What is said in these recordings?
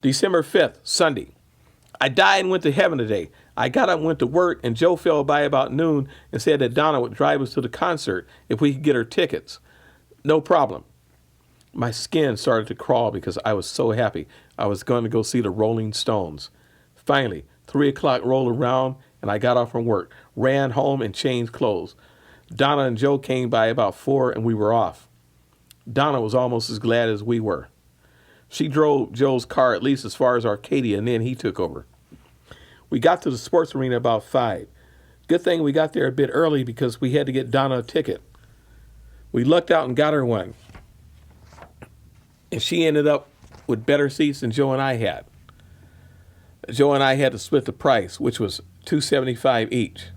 December 5th, Sunday. I died and went to heaven today. I got up and went to work, and Joe fell by about noon and said that Donna would drive us to the concert if we could get her tickets. No problem. My skin started to crawl because I was so happy I was going to go see the Rolling Stones. Finally, 3 o'clock rolled around, and I got off from work, ran home, and changed clothes. Donna and Joe came by about 4, and we were off. Donna was almost as glad as we were. She drove Joe's car at least as far as Arcadia, and then he took over. We got to the sports arena about 5. Good thing we got there a bit early because we had to get Donna a ticket. We lucked out and got her one. And she ended up with better seats than Joe and I had. Joe and I had to split the price, which was $2.75 each.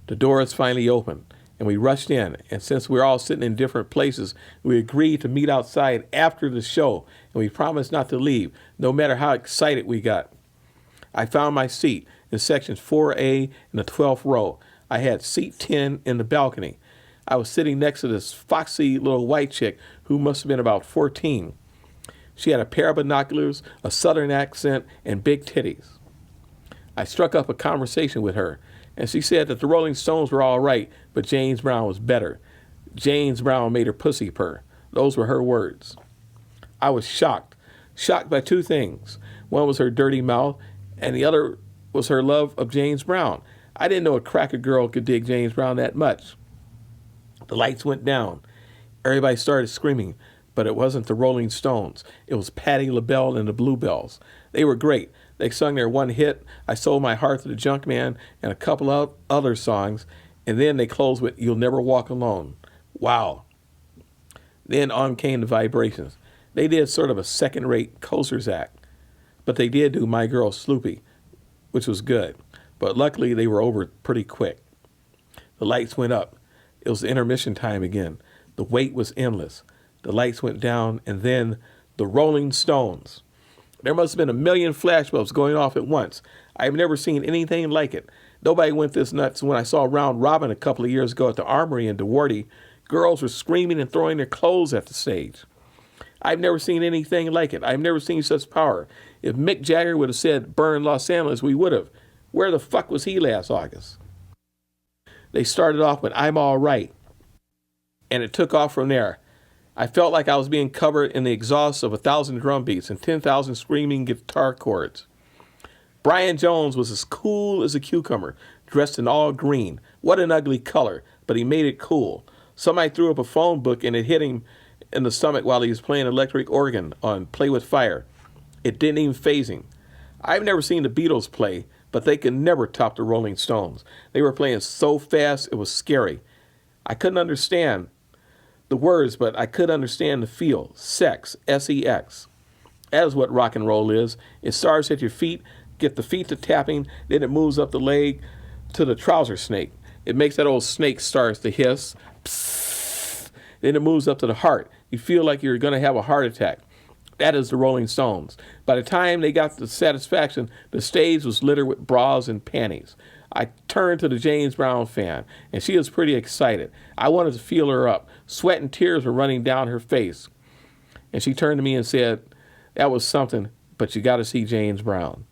The doors finally opened, and we rushed in. And since we were all sitting in different places, we agreed to meet outside after the show, and we promised not to leave, no matter how excited we got. I found my seat in sections 4A in the 12th row. I had seat 10 in the balcony. I was sitting next to this foxy little white chick who must have been about 14. She had a pair of binoculars, a southern accent, and big titties. I struck up a conversation with her, and she said that the Rolling Stones were all right, but James Brown was better. James Brown made her pussy purr. Those were her words. I was shocked by 2 things. One was her dirty mouth, and the other was her love of James Brown. I didn't know a cracker girl could dig James Brown that much. The lights went down. Everybody started screaming, but it wasn't the Rolling Stones. It was Patti LaBelle and the Bluebells. They were great. They sung their one hit, I Sold My Heart to the Junk Man, and a couple of other songs, and then they closed with You'll Never Walk Alone. Wow. Then on came the Vibrations. They did sort of a second-rate Coasters act, but they did do My Girl Sloopy, which was good, but luckily they were over pretty quick. The lights went up. It was intermission time again. The wait was endless. The lights went down, and then the Rolling Stones. There must have been a million flashbulbs going off at once. I've never seen anything like it. Nobody went this nuts when I saw Round Robin a couple of years ago at the Armory in DeWarty. Girls were screaming and throwing their clothes at the stage. I've never seen anything like it. I've never seen such power. If Mick Jagger would have said burn Los Angeles, we would have. Where the fuck was he last August? They started off with I'm All Right, and it took off from there. I felt like I was being covered in the exhaust of 1,000 drum beats and 10,000 screaming guitar chords. Brian Jones was as cool as a cucumber, dressed in all green. What an ugly color, but he made it cool. Somebody threw up a phone book and it hit him in the stomach while he was playing electric organ on Play With Fire. It didn't even faze him. I've never seen the Beatles play, but they could never top the Rolling Stones. They were playing so fast, it was scary. I couldn't understand the words, but I could understand the feel. Sex, S-E-X. That is what rock and roll is. It starts at your feet, get the feet to tapping, then it moves up the leg to the trouser snake. It makes that old snake starts to hiss. Psst. Then it moves up to the heart. You feel like you're going to have a heart attack. That is the Rolling Stones. By the time they got to Satisfaction, the stage was littered with bras and panties. I turned to the James Brown fan, and she was pretty excited. I wanted to feel her up. Sweat and tears were running down her face. And she turned to me and said, that was something, but you got to see James Brown.